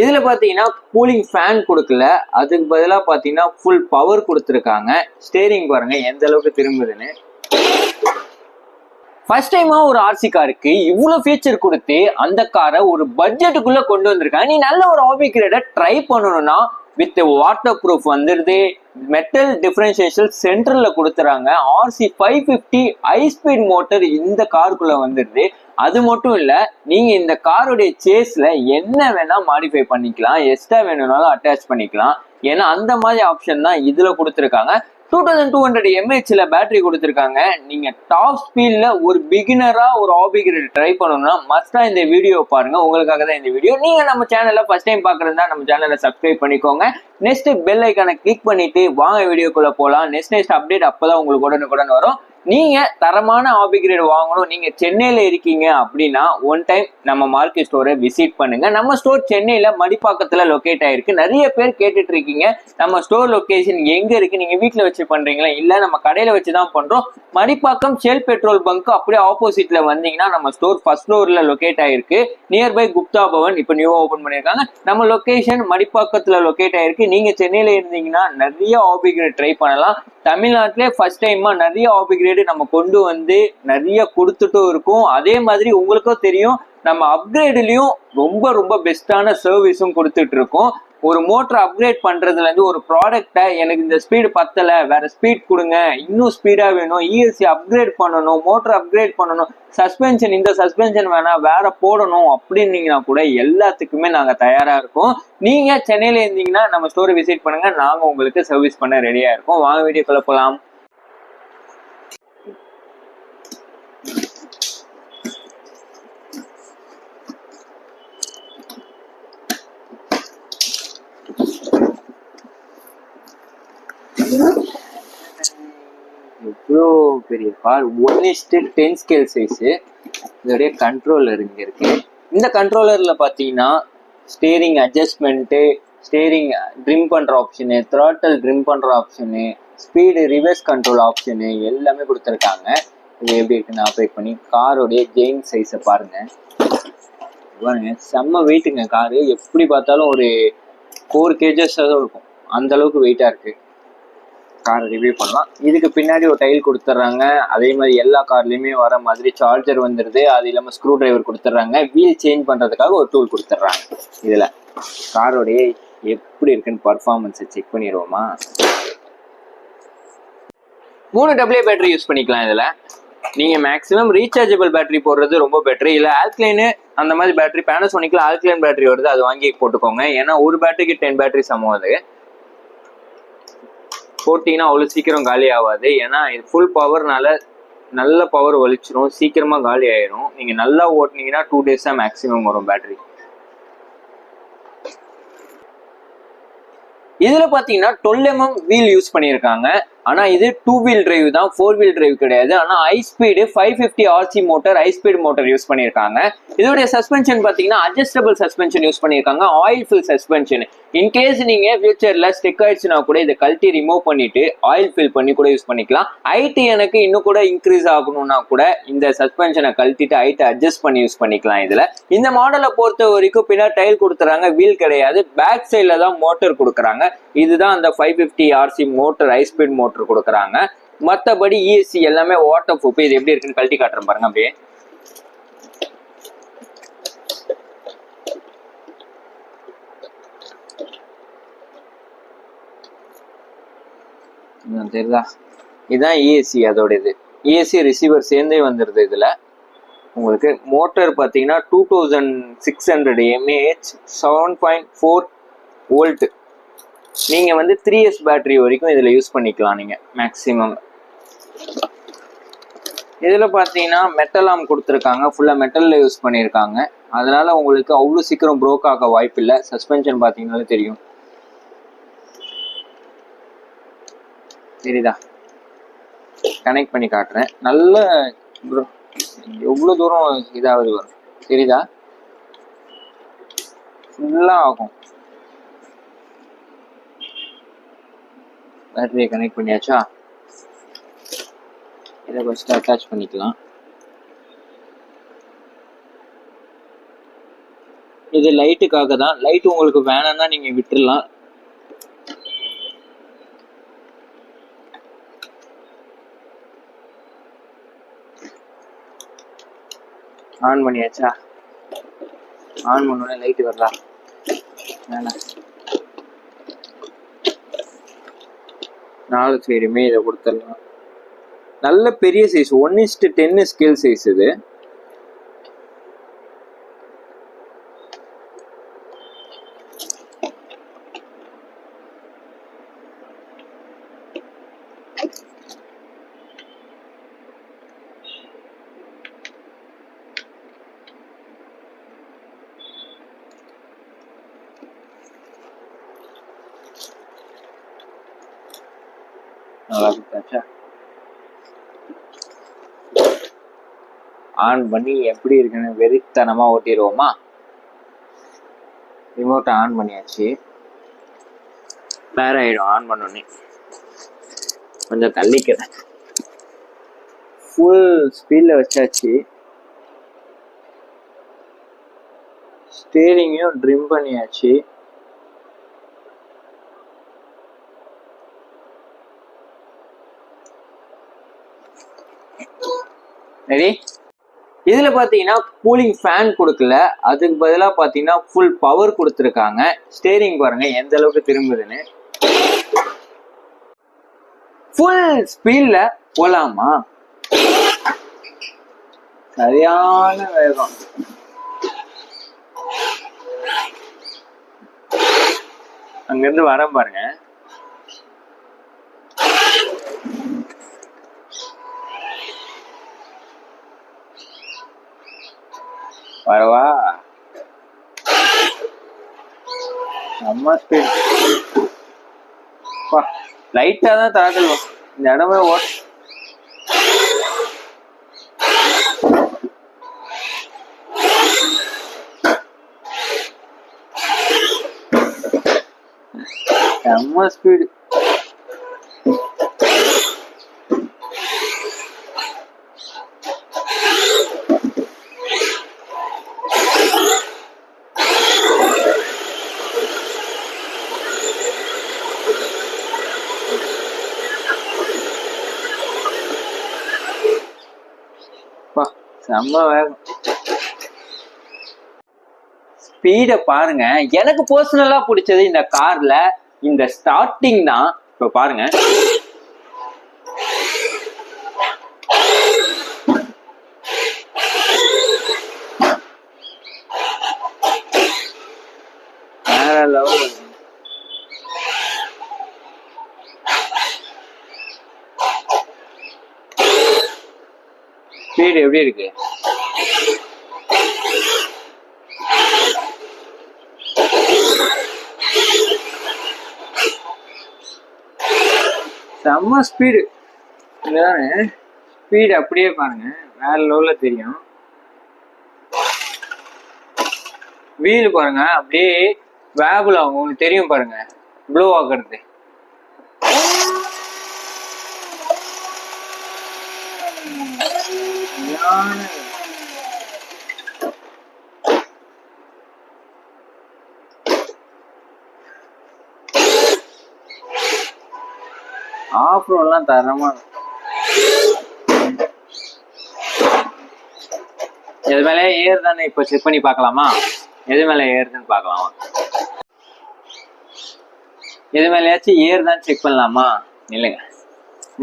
இதுல பாத்தீங்கன்னா cooling fan கொடுக்கல, அதுக்கு பதிலா பாத்தீங்கன்னா ஃபுல் பவர் கொடுத்துருக்காங்க. ஸ்டேரிங் பாருங்க எந்த அளவுக்கு திரும்புதுன்னு. ஃபர்ஸ்ட் டைமா ஒரு ஆர்சி காருக்கு இவ்வளவு ஃபீச்சர் கொடுத்து அந்த காரை ஒரு பட்ஜெட்டுக்குள்ள கொண்டு வந்திருக்காங்க. நீ நல்ல ஒரு ஹாபி கிரேட ட்ரை பண்ணணும்னா வித் வாட்டர் ப்ரூஃப் வந்துருது, மெட்டல் டிஃபரன்ஷியேஷன் சென்டர்ல கொடுத்துறாங்க, RC 550 ஹை ஸ்பீட் மோட்டர் இந்த காருக்குள்ள வந்துருது. அது மட்டும் இல்ல, நீங்க இந்த காருடைய சேஸ்ல என்ன வேணா மாடிஃபை பண்ணிக்கலாம், எக்ஸ்ட்ரா வேணும்னாலும் அட்டாச் பண்ணிக்கலாம். ஏன்னா அந்த மாதிரி ஆப்ஷன் தான் இதுல கொடுத்துருக்காங்க. 2200 mAhல பேட்டரி கொடுத்துருக்காங்க. நீங்க டாப் ஸ்பீட்ல ஒரு பிகினரா ஒரு ஹாபி கிரேட் ட்ரை பண்ணணும்னா மஸ்டா இந்த வீடியோ பாருங்க. உங்களுக்காக தான் இந்த வீடியோ. நீங்க நம்ம சேனல்ல ஃபர்ஸ்ட் டைம் பாக்குறதா நம்ம சேனலை சப்ஸ்கிரைப் பண்ணிக்கோங்க. நெக்ஸ்ட் பெல் ஐக்கானை கிளிக் பண்ணிட்டு வாங்க வீடியோக்குள்ள போலாம். நெக்ஸ்ட் அப்டேட் அப்பதான் உங்களுக்கு உடனுக்குடன் வரும். நீங்க தரமான ஹாபி கிரேட் வாங்கணும், நீங்க சென்னையில இருக்கீங்க அப்படின்னா ஒன் டைம் நம்ம மார்க்கெட் ஸ்டோரை விசிட் பண்ணுங்க. நம்ம ஸ்டோர் சென்னையில மடிப்பாக்கத்துல லொகேட் ஆயிருக்கு. நிறைய பேர் கேட்டுட்டு இருக்கீங்க நம்ம ஸ்டோர் லொகேஷன் எங்க இருக்கு, நீங்க வீட்டுல வச்சு பண்றீங்களா? இல்ல நம்ம கடையில வச்சுதான் பண்றோம். மடிப்பாக்கம் ஷெல் பெட்ரோல் பங்க் அப்படியே ஆப்போசிட்ல வந்தீங்கன்னா நம்ம ஸ்டோர் ஃபர்ஸ்ட் ஃப்ளோர்ல லொகேட் ஆயிருக்கு. நியர்பை குப்தா பவன் இப்ப நியூவா ஓபன் பண்ணிருக்காங்க. நம்ம லொகேஷன் மடிப்பாக்கத்துல லொகேட் ஆயிருக்கு. நீங்க சென்னையில இருந்தீங்கன்னா நிறைய ஹாபி கிரேட் ட்ரை பண்ணலாம். தமிழ்நாட்டிலே ஃபர்ஸ்ட் டைமா நிறைய ஹாபி கிரேடு நம்ம கொண்டு வந்து நிறைய கொடுத்துட்டும் இருக்கும். அதே மாதிரி உங்களுக்கும் தெரியும் நம்ம அப்கிரேட்லயும் ரொம்ப ரொம்ப பெஸ்டான சர்வீஸும் கொடுத்துட்டு இருக்கோம். ஒரு மோட்டர் அப்கிரேட் பண்றதுல இருந்து ஒரு ப்ராடக்டை எனக்கு இந்த ஸ்பீடு பத்தல, வேற ஸ்பீட் கொடுங்க, இன்னும் ஸ்பீடா வேணும், ESC அப்கிரேட் பண்ணணும், மோட்டர் அப்கிரேட் பண்ணணும், சஸ்பென்ஷன் இந்த சஸ்பென்ஷன் வேணாம் வேற போடணும் அப்படின்னீங்கன்னா கூட எல்லாத்துக்குமே நாங்க தயாரா இருக்கோம். நீங்க சென்னையில இருந்தீங்கன்னா நம்ம ஸ்டோரை விசிட் பண்ணுங்க, நாங்க உங்களுக்கு சர்வீஸ் பண்ண ரெடியா இருக்கோம். வாங்க வீடியோக்குள்ள போலாம். எவ்வளோ பெரிய கார், 1:10 ஸ்கேல் சைஸு. இதோடைய கண்ட்ரோலர் இங்க இருக்கு. இந்த கண்ட்ரோலர்ல பாத்தீங்கன்னா ஸ்டேரிங் அட்ஜஸ்ட்மெண்ட்டு, ஸ்டேரிங் ட்ரிம் பண்ற ஆப்ஷனு, த்ராட்டல் ட்ரிம் பண்ற option, speed reverse control option எல்லாமே கொடுத்துருக்காங்க. இது எப்படி இருக்குன்னு ஆப்ரேட் பண்ணி காரோடைய ஜெயின் சைஸை பாருங்க. செம்ம வெயிட்டுங்க காரு. எப்படி பார்த்தாலும் ஒரு 4 kgs இருக்கும், அந்த அளவுக்கு வெயிட்டா இருக்கு. காரை ரிவ்யூ பண்ணலாம். இதுக்கு பின்னாடி ஒரு டைல் கொடுத்துட்றாங்க. அதே மாதிரி எல்லா கார்லயுமே வர மாதிரி சார்ஜர் வந்துடுது. அது இல்லாமல் ஸ்க்ரூ டிரைவர் கொடுத்துட்றாங்க. வீல் சேஞ்ச் பண்றதுக்காக ஒரு டூல் கொடுத்துட்றாங்க. இதுல காரோடைய எப்படி இருக்குன்னு பர்ஃபார்மன்ஸை செக் பண்ணிடுவோமா? 3 AA பேட்டரி யூஸ் பண்ணிக்கலாம். இதுல நீங்க மேக்ஸிமம் ரீசார்ஜபிள் பேட்டரி போடுறது ரொம்ப பெட்டர். இல்ல ஆல்கலைனு அந்த மாதிரி பேட்டரி, பேனசோனிக்ல ஆல்கலைன் பேட்டரி வருது, அது வாங்கி போட்டுக்கோங்க. ஏன்னா ஒரு பேட்டரிக்கு 10 பேட்டரி சமம். அது போட்டீங்கன்னா அவ்வளோ சீக்கிரம் காலி ஆகாது. ஏன்னா இது ஃபுல் பவர்னால நல்ல பவர் வலிச்சிரும், சீக்கிரமா காலி ஆயிரும். நீங்க நல்லா ஓட்டினீங்கன்னா 2 days தான் மேக்ஸிமம் வரும் பேட்டரி. இதுல பாத்தீங்கன்னா 12mm வீல் யூஸ் பண்ணியிருக்காங்க. ஆனா இது 2 wheel டிரைவ் தான், 4 wheel டிரைவ் கிடையாது. ஆனா high speed 550 RC motor, high speed motor use பண்ணியிருக்காங்க. இதோடைய சஸ்பென்ஷன் பாத்தீங்கன்னா அட்ஜஸ்டபிள் சஸ்பென்ஷன் யூஸ் பண்ணியிருக்காங்க, ஆயில் ஃபில் சஸ்பென்ஷன். இன்கேஸ் நீங்க ஃபியூச்சர்ல ஸ்டிக் ஆயிடுச்சுன்னா கூட இதை கழட்டி ரிமூவ் பண்ணிட்டு ஆயில் ஃபில் பண்ணி கூட யூஸ் பண்ணிக்கலாம். ஹைட் எனக்கு இன்னும் கூட இன்க்ரீஸ் ஆகணும்னா கூட இந்த சஸ்பென்ஷனை கழட்டிட்டு ஹைட்டை அட்ஜஸ்ட் பண்ணி யூஸ் பண்ணிக்கலாம். இதுல இந்த மாடலை பொறுத்த வரைக்கும் பின்னாடி டைல் கொடுத்துறாங்க, வீல் கிடையாது. பேக் சைட்ல தான் மோட்டர் கொடுக்குறாங்க. இதுதான் அந்த 550 RC motor, high speed motor கொடுக்குறாங்க. மற்றபடி ESC எல்லாமே வாட்டர் ப்ரூஃப். இது எப்படி இருக்குன்னு கழட்டி காட்டுறேன் பாருங்க. அப்படியே தெரியுதா? இதுதான் ESC. அதோட இது ESC ரிசீவர் சேர்ந்தே வந்துருது. இதுல உங்களுக்கு மோட்டர் பாத்தீங்கன்னா 2600 mAh, 7.4 வோல்ட். நீங்க 3S பேட்டரி வரைக்கும் இதுல யூஸ் பண்ணிக்கலாம் நீங்க மேக்ஸிமம். இதுல பாத்தீங்கன்னா மெட்டல் ஆர்ம் கொடுத்துருக்காங்க, ஃபுல்லா மெட்டல்ல யூஸ் பண்ணியிருக்காங்க. அதனால உங்களுக்கு அவ்வளவு சீக்கிரம் ப்ரோக் ஆக வாய்ப்பு இல்லை. சஸ்பென்ஷன் பாத்தீங்கன்னாலே தெரியும், தெரியுதா? கனெக்ட் பண்ணி காட்டுறேன். நல்ல எவ்வளவு தூரம் இதாவது வரும் தெரியுதா? ஃபுல்லா ஆகும். பேட்டரியை கனெக்ட் பண்ணியாச்சா? இதை ஃபர்ஸ்ட் அட்டாச் பண்ணிக்கலாம். இது லைட்டுக்காக தான். லைட் உங்களுக்கு வேணும்னா நீங்க விட்டுறலாம். ஆன் பண்ணியாச்சா? ஆன் பண்ணோடனே லைட் வரலா வேணாம். 4 சைடுமே இதை கொடுத்துடலாம். நல்ல பெரிய சைஸ் 1:10 ஸ்கேல் சைஸ் இது. நல்லா கொடுத்தாச்சா? ஆன் பண்ணி எப்படி இருக்குன்னு வெறித்தனமா ஓட்டிடுவோமா? ரிமோட்டை ஆன் பண்ணியாச்சு. பேர் ஆயிடும் ஆன் பண்ணோடனே. கொஞ்சம் தள்ளிக்கிறேன். ஃபுல் ஸ்பீட்ல வச்சாச்சு. ஸ்டீரிங்கையும் ட்ரிம் பண்ணியாச்சு. சரி, இதுல பாத்தீங்கன்னா கூலிங் ஃபேன் கொடுக்கல, அதுக்கு பதிலா பாத்தீங்கன்னா ஃபுல் பவர் கொடுத்துருக்காங்க. ஸ்டீரிங் பாருங்க எந்த அளவுக்கு திரும்புதுன்னு. ஃபுல் ஸ்பீட்ல போலாமா? சரியான வேகம். அங்கிருந்து வர பாருங்க. வரவா? நம்ம ஸ்பீட். லைட்டா தான் தாக்கல். இந்த இடமே செம்ம ஸ்பீடு. செம்ம வேகம். ஸ்பீட பாருங்க. எனக்கு பர்சனலா பிடிச்சது இந்த கார்ல இந்த ஸ்டார்டிங் தான். இப்ப பாருங்க, வேற லெவல். ஸ்பீடு எப்படி இருக்கு? செம்ம ஸ்பீடு. ஸ்பீடு அப்படியே பாருங்க, வேற லெவல்ல தெரியும். வீல் பாருங்க அப்படியே வேபுல் ஆகும், உங்களுக்கு தெரியும் பாருங்க, ப்ளோ ஆகுறது. ஆஃப் ரோட்லாம் தரமா. எது மேல ஏறுதானே இப்ப செக் பண்ணி பார்க்கலாமா? எது மேல ஏறுதுன்னு பார்க்கலாமா? எது மேலயாச்சும் ஏறுதான்னு செக் பண்ணலாமா? இல்லைங்க,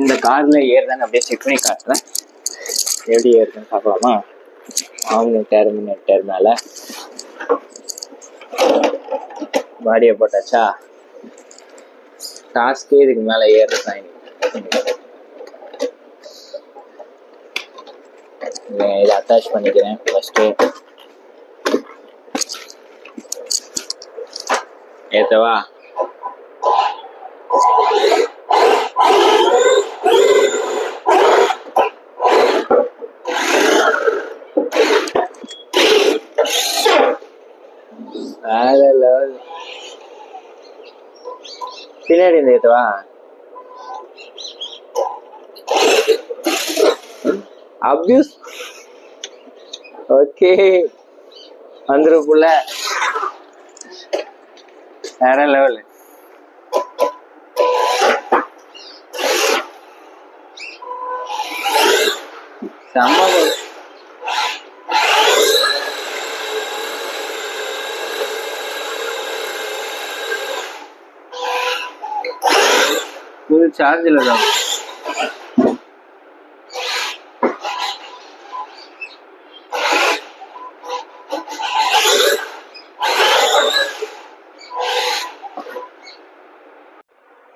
இந்த கார்ல ஏறுதான்னு அப்படியே செக் பண்ணி காட்டுறேன். எப்படி ஏறுதுன்னு பார்க்கலாமா? ஆம்னிட்டர் மேல பாடியை போட்டாச்சா? டாஸ்கே இதுக்கு மேல ஏறுதான். இதை அட்டாச் பண்ணிக்கிறேன் ஃபர்ஸ்ட். ஏத்தவா? வேற லெவல். பின்னாடி இந்த ஏத்தவா? அபியூஸ். ஓகே, வந்துருக்குள்ள வேற லெவல். செம்ம ஒரு சார்ஜில் தான்.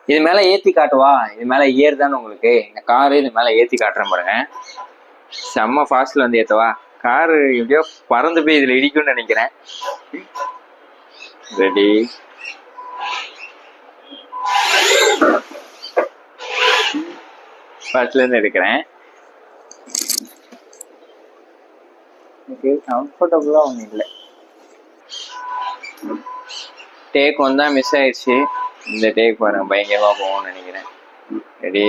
இது மேல ஏத்தி காட்டுவா, இது மேல ஏறுதான்னு உங்களுக்கு இந்த காரு இது மேல ஏத்தி காட்டுறேன் பாருங்க. செம்ம ஃபாஸ்ட்ல வந்து ஏத்தவா, காரு எப்படியோ பறந்து போய் இதுல இடிக்கும்னு நினைக்கிறேன். ரெடி, ஃபர்ஸ்ட்ல இருந்து எடுக்கிறேன். கம்ஃபர்டபுளா ஒன்றும் இல்லை. டேக் ஒன் தான் மிஸ் ஆயிடுச்சு. இந்த டேக் பாருங்க பயங்கரமா போகும்னு நினைக்கிறேன். ரெடி,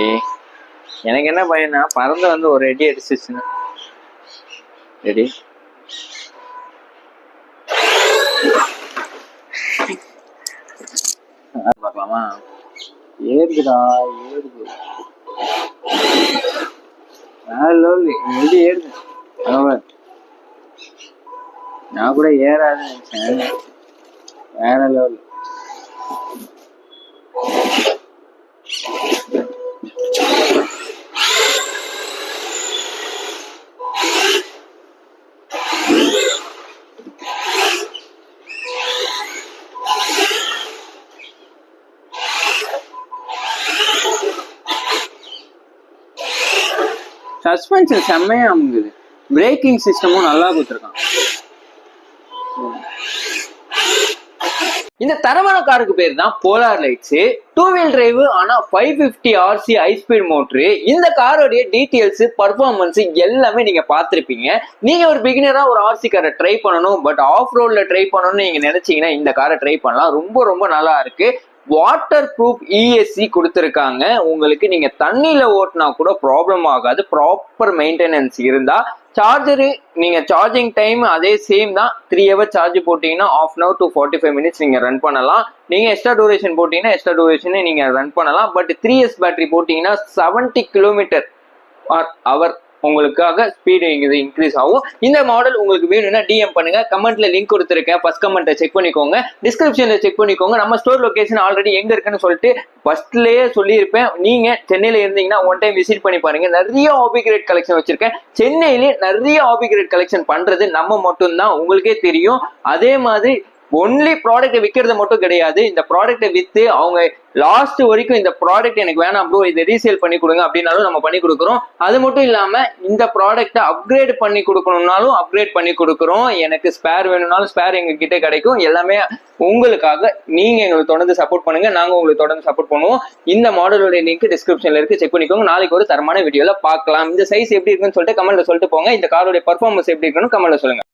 எனக்கு என்ன பயனா பறந்து வந்து ஒரு ரெடி அடிச்சிச்சுன்னு. ரெடி, பார்க்கலாமா? ஏறுதுடா, ஏறுது. எப்படி ஏறுது? நான் கூட ஏறாதுன்னு நினைச்சேன். வேற லெவல். சஸ்பென்ஷன் செம்மையா அமைங்குது. பிரேக்கிங் சிஸ்டமும் நல்லா கொடுத்துருக்கான். இந்த தரமான காருக்கு பேர் தான் போலார் லைட்ஸ். 2 வீல் டிரைவ், ஆனா 550 RC ஹை ஸ்பீட் மோட்டரு. இந்த காரோடைய டீடைல்ஸ், பர்ஃபார்மன்ஸ் எல்லாமே நீங்க பார்த்திருப்பீங்க. நீங்க ஒரு பிகினரா ஒரு RC காரை ட்ரை பண்ணணும், பட் ஆஃப் ரோட்ல ட்ரை பண்ணணும்னு நீங்க நினைச்சீங்கன்னா இந்த காரை ட்ரை பண்ணலாம். ரொம்ப ரொம்ப நல்லா இருக்கு. வாட்டர் ப்ரூஃப் ESC கொடுத்துருக்காங்க. உங்களுக்கு நீங்க தண்ணியில ஓட்டினா கூட ப்ராப்ளம் ஆகாது, ப்ராப்பர் மெயின்டெனன்ஸ் இருந்தா. சார்ஜரு நீங்க சார்ஜிங் டைம் அதே சேம் தான். 3 hours சார்ஜ் போட்டீங்கன்னா 1/2 hour to 45 minutes நீங்க ரன் பண்ணலாம். நீங்க எக்ஸ்ட்ரா டூரேஷன் போட்டீங்கன்னா எக்ஸ்ட்ரா டூரேஷன் நீங்க ரன் பண்ணலாம். பட் 3S பேட்டரி போட்டீங்கன்னா 70 km/h உங்களுக்காக ஸ்பீடு இன்க்ரீஸ் ஆகும். இந்த மாடல் உங்களுக்கு வேணும்னா DM பண்ணுங்க. கமெண்ட்ல லிங்க் கொடுத்துருக்கேன், ஃபர்ஸ்ட் கமெண்ட்டை செக் பண்ணிக்கோங்க, டிஸ்கிரிப்ஷன்ல செக் பண்ணிக்கோங்க. நம்ம ஸ்டோர் லொகேஷன் ஆல்ரெடி எங்க இருக்குன்னு சொல்லிட்டு ஃபர்ஸ்ட்லயே சொல்லியிருப்பேன். நீங்க சென்னையில இருந்தீங்கன்னா ஒன் டைம் விசிட் பண்ணி பாருங்க. நிறைய ஹாபி கிரேட் கலெக்ஷன் வச்சிருக்கேன். சென்னையிலே நிறைய ஹாபி கிரேட் கலெக்ஷன் பண்றது நம்ம மட்டும்தான், உங்களுக்கே தெரியும். அதே மாதிரி ஒன்லி ப்ராடக்ட் விற்கிறது மட்டும் கிடையாது. இந்த ப்ராடக்ட்டை வித்து அவங்க லாஸ்ட் வரைக்கும் இந்த ப்ராடக்ட் எனக்கு வேணாம் ப்ரோ, இதை ரீசேல் பண்ணி கொடுங்க அப்படின்னாலும் நம்ம பண்ணி கொடுக்குறோம். அது மட்டும் இல்லாம இந்த ப்ராடக்ட்டை அப்கிரேட் பண்ணி கொடுக்கணும்னாலும் அப்கிரேட் பண்ணி கொடுக்குறோம். எனக்கு ஸ்பேர் வேணும்னாலும் ஸ்பேர் எங்க கிட்ட கிடைக்கும். எல்லாமே உங்களுக்காக. நீங்க எங்களுக்கு தொடர்ந்து சப்போர்ட் பண்ணுங்க, நாங்க உங்களுக்கு தொடர்ந்து சப்போர்ட் பண்ணுவோம். இந்த மாடலோட லிங்க் டிஸ்கிரிப்ஷன்ல இருக்கு, செக் பண்ணிக்கோங்க. நாளைக்கு ஒரு தரமான வீடியோல பார்க்கலாம். இந்த சைஸ் எப்படி இருக்குன்னு சொல்லிட்டு கமெண்ட்ல சொல்லிட்டு போங்க. இந்த காரோட பர்ஃபார்மன்ஸ் எப்படி இருக்குன்னு கமெண்ட்ல சொல்லுங்க.